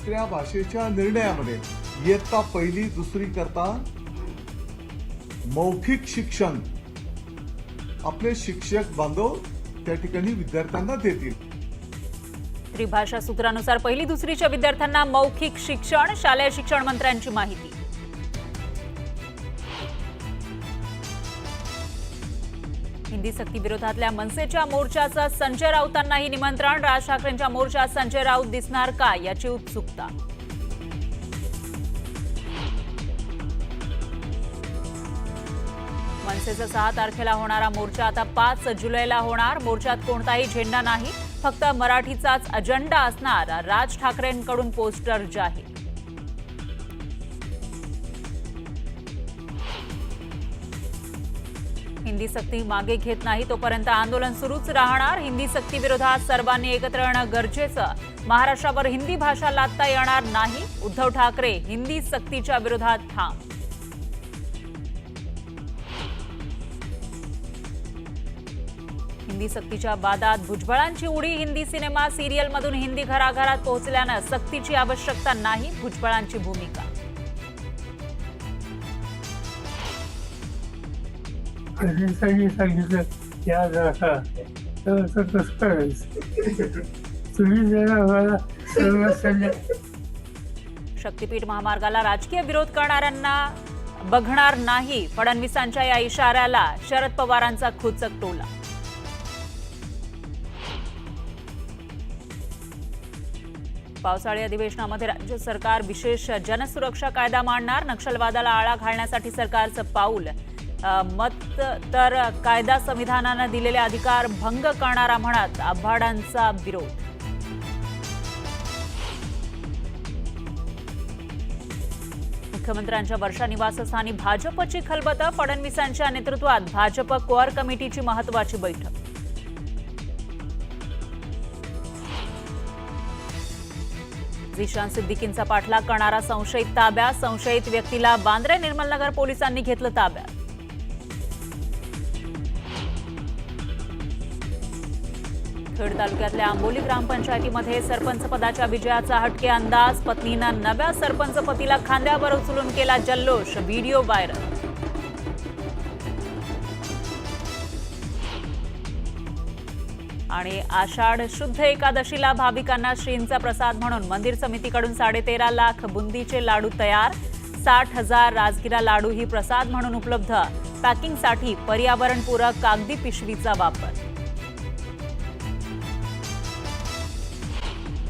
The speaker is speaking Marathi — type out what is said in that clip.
दुसऱ्या भाषेच्या निर्णयामध्ये इयत्ता पहिली दुसरी करता मौखिक शिक्षण आपले शिक्षक बांधव त्या ठिकाणी विद्यार्थ्यांना देतील। त्रिभाषा सूत्रानुसार पहिली दुसरीच्या विद्यार्थ्यांना मौखिक शिक्षण, शालेय शिक्षण मंत्र्यांची माहिती। हिंदी सक्ती विरोधातल्या मनसेच्या मोर्चाचं संजय राऊतांनाही निमंत्रण। राज ठाकरेंच्या मोर्चात संजय राऊत दिसणार का याची उत्सुकता। मनसेचा 6 तारखेला होणारा मोर्चा आता 5 जुलैला होणार। मोर्चात कोणताही झेंडा नाही, फक्त मराठीचाच अजेंडा असणार। राज ठाकरेंकडून पोस्टर जाहीर। हिंदी सक्ती मागे घेत नाही तोपर्यंत आंदोलन सुरूच राहणार। हिंदी सक्ती विरोधात सर्वांनी एकत्र येणं गरजेचं। महाराष्ट्रावर हिंदी भाषा लादता येणार नाही, उद्धव ठाकरे हिंदी सक्तीच्या विरोधात ठाम। हिंदी सक्तीच्या वादात भुजबळांची उडी। हिंदी सिनेमा सिरियलमधून हिंदी घराघरात पोहोचल्यानं सक्तीची आवश्यकता नाही, भुजबळांची भूमिका। सांगितलं याद राखा तर कसं करायचं तुम्ही जरा मला सर्व शक्तीपीठ महामार्गाला राजकीय विरोध करणाऱ्यांना बघणार नाही, फडणवीसांच्या या इशाऱ्याला शरद पवारांचा खुचक टोला। पावसाळी अधिवेशनामध्ये राज्य सरकार विशेष जनसुरक्षा कायदा मांडणार। नक्षलवादाला आळा घालण्यासाठी सरकारचं पाऊल। मत तर कायदा संविधानानं दिलेले अधिकार भंग करणारा म्हणत आव्हाडांचा विरोध। मुख्यमंत्र्यांच्या वर्षा निवासस्थानी भाजपची खलबत। फडणवीसांच्या नेतृत्वात भाजप कोअर कमिटीची महत्त्वाची बैठक। झिशान सिद्दीकींचा पाठलाग करणारा संशयित ताब्यात। संशयित व्यक्तीला बांद्रे निर्मलनगर पोलिसांनी घेतलं ताब्यात। खेड तालुक्यातल्या आंबोली ग्रामपंचायतीमध्ये सरपंच पदाच्या विजयाचा हटके अंदाज। पत्नीनं नव्या सरपंच पतीला खांद्यावर उचलून केला जल्लोष, व्हिडिओ व्हायरल। आणि आषाढ शुद्ध एकादशीला भाविकांना श्रींचा प्रसाद म्हणून मंदिर समितीकडून 13.5 लाख बुंदीचे लाडू तयार। 60,000 राजगिरा लाडू ही प्रसाद म्हणून उपलब्ध। पॅकिंगसाठी पर्यावरणपूरक कागदी पिशवीचा वापर।